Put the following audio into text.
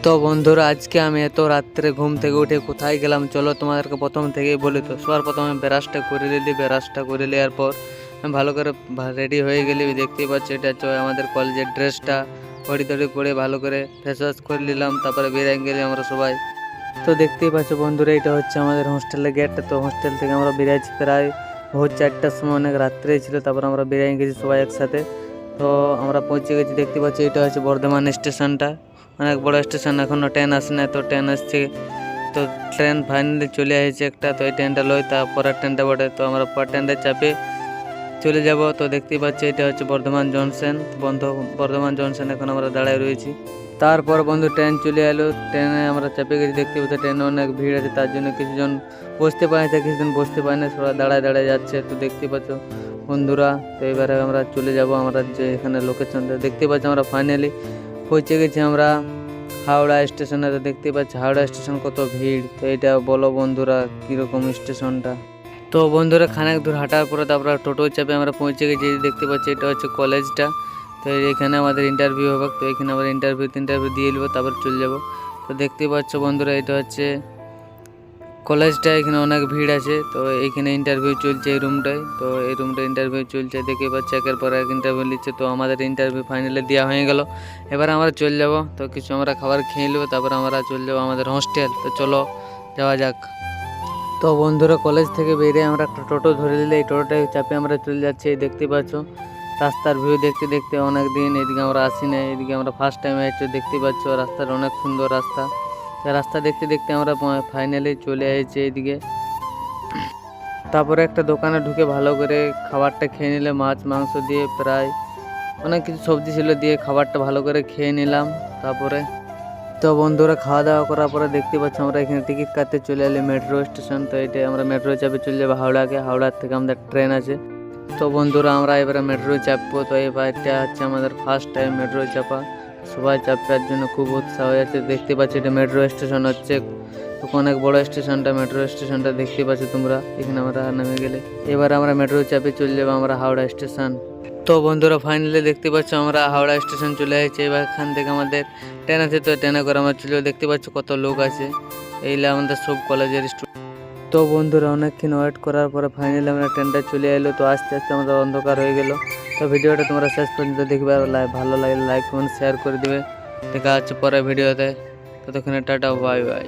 তো বন্ধুরা, আজকে আমি এত রাত্রে ঘুম থেকে উঠে কোথায় গেলাম চলো তোমাদেরকে প্রথম থেকেই বলি। তো সবার প্রথমে ব্রাশটা করে নিলি, ব্রাশটা করে নেওয়ার পর আমি ভালো করে রেডি হয়ে গেলি। দেখতেই পাচ্ছি এটা হচ্ছে আমাদের কলেজের ড্রেসটা। ঘড়ি টড়ি পরে ভালো করে ফেস ওয়াশ করে নিলাম, তারপরে বেরিয়ে গেলি আমরা সবাই। তো দেখতেই পাচ্ছ বন্ধুরা, এটা হচ্ছে আমাদের হোস্টেলের গেটটা। তো হোস্টেল থেকে আমরা বেরিয়েছি প্রায় ভোর 4টার সময়, অনেক রাত্রেই ছিল। তারপর আমরা বেরিয়ে গেছি সবাই একসাথে। তো আমরা পৌঁছে গেছি, দেখতে পাচ্ছি এটা হচ্ছে বর্ধমান স্টেশনটা, অনেক বড় স্টেশন। এখনও ট্রেন আসে না, তো ট্রেন আসছে। তো ট্রেন ফাইনালি চলে এসেছে একটা, তো এই ট্রেনটা লই তারপরের ট্রেনটা বটে। তো আমরা পরের ট্রেনটা চাপে চলে যাব। তো দেখতেই পাচ্ছি এটা হচ্ছে বর্ধমান জংশন। বর্ধমান জংশন এখন আমরা দাঁড়ায় রয়েছি। তারপর বন্ধু ট্রেন চলে এলো, ট্রেনে আমরা চেপে গেছি। দেখতে পাচ্ছি ট্রেনে অনেক ভিড় আছে, তার জন্য কিছুজন বসতে পারে না, কিছুজন বসতে পারে না, সবাই দাঁড়ায় দাঁড়ায় যাচ্ছে। তো দেখতে পাচ্ছ বন্ধুরা, তো এবারে আমরা চলে যাব আমরা যে এখানে লোকেশনটা দেখতে পাচ্ছি। আমরা ফাইনালি পৌঁছে গেছি আমরা হাওড়া স্টেশনে। তো দেখতে পাচ্ছি হাওড়া স্টেশন কত ভিড়। তো এটা বলো বন্ধুরা কীরকম স্টেশনটা। তো বন্ধুরা খানিক দূর হাঁটার পরে তারপর টোটো চাপে আমরা পৌঁছে গেছি। দেখতে পাচ্ছি এটা হচ্ছে কলেজটা। তো এখানে আমাদের ইন্টারভিউ হবে, তো এখানে আমরা ইন্টারভিউ দিয়ে নেবো, তারপর চলে যাব। তো দেখতে পাচ্ছ বন্ধুরা এটা হচ্ছে কলেজটা, এখানে অনেক ভিড় আছে। তো এইখানে ইন্টারভিউ চলছে এই রুমটায়। তো এই রুমটা ইন্টারভিউ চলছে, দেখতে পাচ্ছি একের পর এক ইন্টারভিউ নিচ্ছে। তো আমাদের ইন্টারভিউ ফাইনালি দেওয়া হয়ে গেল। এবার আমরা চলে যাব। তো কিছু আমরা খাবার খেয়ে নেবো, তারপর আমরা চলে যাবো আমাদের হোস্টেল। তো চলো যাওয়া যাক। তো বন্ধুরা কলেজ থেকে বেরিয়ে আমরা একটা টোটো ধরে নিলে, এই টোটোটায় চাপে আমরা চলে যাচ্ছি। দেখতে পাচ্ছ রাস্তার ভিউ দেখতে দেখতে অনেক দিন এদিকে আমরা আসি না, এদিকে আমরা ফার্স্ট টাইম আসছি। দেখতে পাচ্ছ রাস্তার অনেক সুন্দর রাস্তা। রাস্তা দেখতে দেখতে আমরা ফাইনালি চলে এসেছি এইদিকে। তারপরে একটা দোকানে ঢুকে ভালো করে খাবারটা খেয়ে নিলে, মাছ মাংস দিয়ে প্রায় অনেক কিছু সবজি ছিল দিয়ে খাবারটা ভালো করে খেয়ে নিলাম। তারপরে তো বন্ধুরা খাওয়া দাওয়া করার পরে দেখতে পাচ্ছি আমরা এখানে টিকিট কাটতে চলে এলি মেট্রো স্টেশন। তো এটাই আমরা মেট্রো চাপে চলে যাবো হাওড়াকে, হাওড়ার থেকে আমাদের ট্রেন আছে। তো বন্ধুরা আমরা এবারে মেট্রো চাপবো। তো এবারটা হচ্ছে আমাদের ফার্স্ট টাইম মেট্রো চাপা, সবাই চাপার জন্য খুব উৎসাহ হয়ে আছে। দেখতে পাচ্ছি এটা মেট্রো স্টেশন হচ্ছে, তো অনেক বড় স্টেশনটা, মেট্রো স্টেশনটা দেখতে পাচ্ছ তোমরা। এখানে আমরা নেমে গেলে এবার আমরা মেট্রো চাপে চলে যাবো আমরা হাওড়া স্টেশন। তো বন্ধুরা ফাইনালি দেখতে পাচ্ছ আমরা হাওড়া স্টেশন চলে এসেছি। এবার এখান থেকে আমাদের ট্রেন আছে, তো ট্রেনে করে আমরা চলে দেখতে পাচ্ছ কত লোক আছে, এইগুলো আমাদের সব কলেজের স্টুডেন্ট। তো বন্ধুরা অনেকক্ষণ ওয়েট করার পরে ফাইনালি আমরা ট্রেনটা চলে এলো। তো আস্তে আস্তে আমাদের অন্ধকার হয়ে গেল। তো ভিডিওটা তোমরা শেষ পর্যন্ত দেখবে, আর ভালো লাগলে লাইক কমেন্ট শেয়ার করে দিবে। দেখা হচ্ছে পরের ভিডিওতে, ততক্ষণে টাটা বাই বাই।